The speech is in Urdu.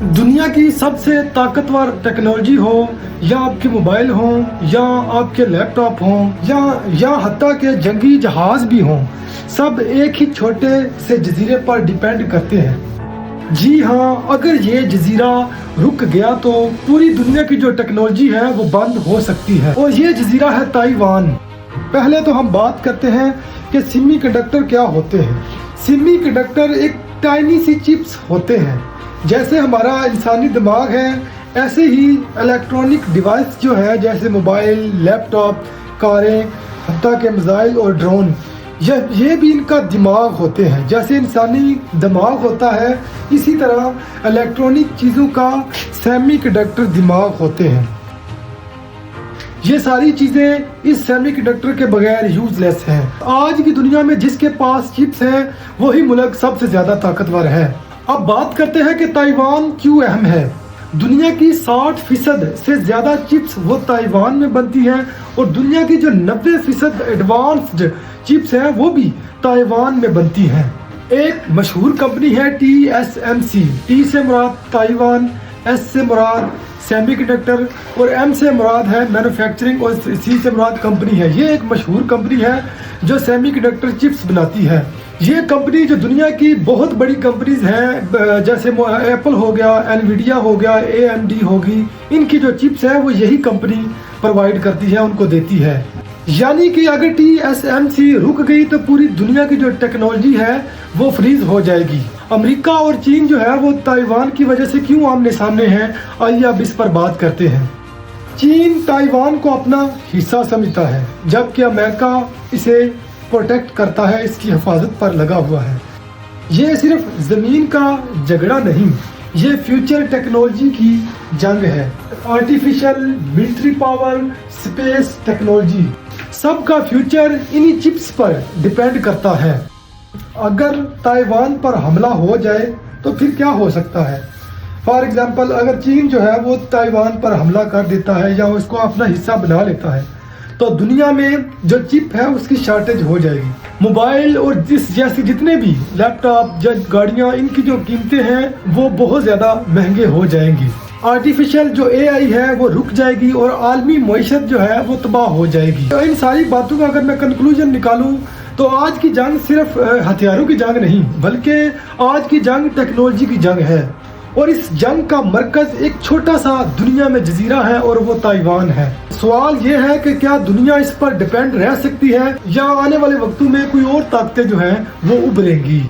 دنیا کی سب سے طاقتور ٹیکنالوجی ہو یا آپ کے موبائل ہوں یا آپ کے لیپ ٹاپ ہوں یا حتیٰ کہ جنگی جہاز بھی ہوں، سب ایک ہی چھوٹے سے جزیرے پر ڈیپینڈ کرتے ہیں۔ جی ہاں، اگر یہ جزیرہ رک گیا تو پوری دنیا کی جو ٹیکنالوجی ہے وہ بند ہو سکتی ہے، اور یہ جزیرہ ہے تائیوان۔ پہلے تو ہم بات کرتے ہیں کہ سیمی کنڈکٹر کیا ہوتے ہیں۔ سیمی کنڈکٹر ایک ٹائنی سی چپس ہوتے ہیں، جیسے ہمارا انسانی دماغ ہے ایسے ہی الیکٹرانک ڈیوائس جو ہے جیسے موبائل، لیپ ٹاپ، کاریں، حتیٰ کہ میزائل اور ڈرون، یہ بھی ان کا دماغ ہوتے ہیں۔ جیسے انسانی دماغ ہوتا ہے اسی طرح الیکٹرانک چیزوں کا سیمی کنڈکٹر دماغ ہوتے ہیں۔ یہ ساری چیزیں اس سیمی کنڈکٹر کے بغیر یوز لیس ہیں۔ آج کی دنیا میں جس کے پاس چپس ہیں وہی ملک سب سے زیادہ طاقتور ہے۔ اب بات کرتے ہیں کہ تائیوان کیوں اہم ہے۔ دنیا کی 60% سے زیادہ چپس وہ تائیوان میں بنتی ہیں، اور دنیا کی جو 90% ایڈوانسڈ چپس ہیں وہ بھی تائیوان میں بنتی ہیں۔ ایک مشہور کمپنی ہے TSMC۔ ٹی سے مراد تائیوان، ایس سے مراد سیمی کنڈکٹر، اور ایم سے مراد ہے مینوفیکچرنگ، اور سی سے مراد کمپنی ہے۔ یہ ایک مشہور کمپنی ہے جو سیمی کنڈکٹر چپس بناتی ہے۔ یہ کمپنی جو دنیا کی بہت بڑی کمپنیز ہیں، جیسے ایپل ہو گیا، انویڈیا ہو گیا، AMD ہوگی، ان کی جو چپس ہیں وہ یہی کمپنی پرووائڈ کرتی ہے، ان کو دیتی ہے۔ یعنی کہ اگر TSMC رک گئی تو پوری دنیا کی جو ٹیکنالوجی ہے وہ فریز ہو جائے گی۔ امریکہ اور چین جو ہے وہ تائیوان کی وجہ سے کیوں آمنے سامنے ہیں، آئیے اب اس پر بات کرتے ہیں۔ چین تائیوان کو اپنا حصہ سمجھتا ہے، جبکہ امریکہ اسے پروٹیکٹ کرتا ہے، اس کی حفاظت پر لگا ہوا ہے۔ یہ صرف زمین کا جھگڑا نہیں، یہ فیوچر ٹیکنالوجی کی جنگ ہے۔ Artificial, military power, space technology, سب کا فیوچر انہی چپس پر ڈیپینڈ کرتا ہے۔ اگر تائیوان پر حملہ ہو جائے تو پھر کیا ہو سکتا ہے؟ فار ایگزامپل، اگر چین جو ہے وہ تائیوان پر حملہ کر دیتا ہے یا اس کو اپنا حصہ بنا لیتا ہے تو دنیا میں جو چپ ہے اس کی شارٹیج ہو جائے گی۔ موبائل اور جیسے جتنے بھی لیپ ٹاپ، گاڑیاں، ان کی جو قیمتیں ہیں وہ بہت زیادہ مہنگے ہو جائیں گی۔ آرٹیفیشل جو AI ہے وہ رک جائے گی، اور عالمی معیشت جو ہے وہ تباہ ہو جائے گی۔ تو ان ساری باتوں کا اگر میں کنکلوژن نکالوں تو آج کی جنگ صرف ہتھیاروں کی جنگ نہیں، بلکہ آج کی جنگ ٹیکنالوجی کی جنگ ہے، اور اس جنگ کا مرکز ایک چھوٹا سا دنیا میں جزیرہ ہے، اور وہ تائیوان ہے۔ سوال یہ ہے کہ کیا دنیا اس پر ڈیپینڈ رہ سکتی ہے، یا آنے والے وقتوں میں کوئی اور طاقتیں جو ہیں وہ ابھریں گی۔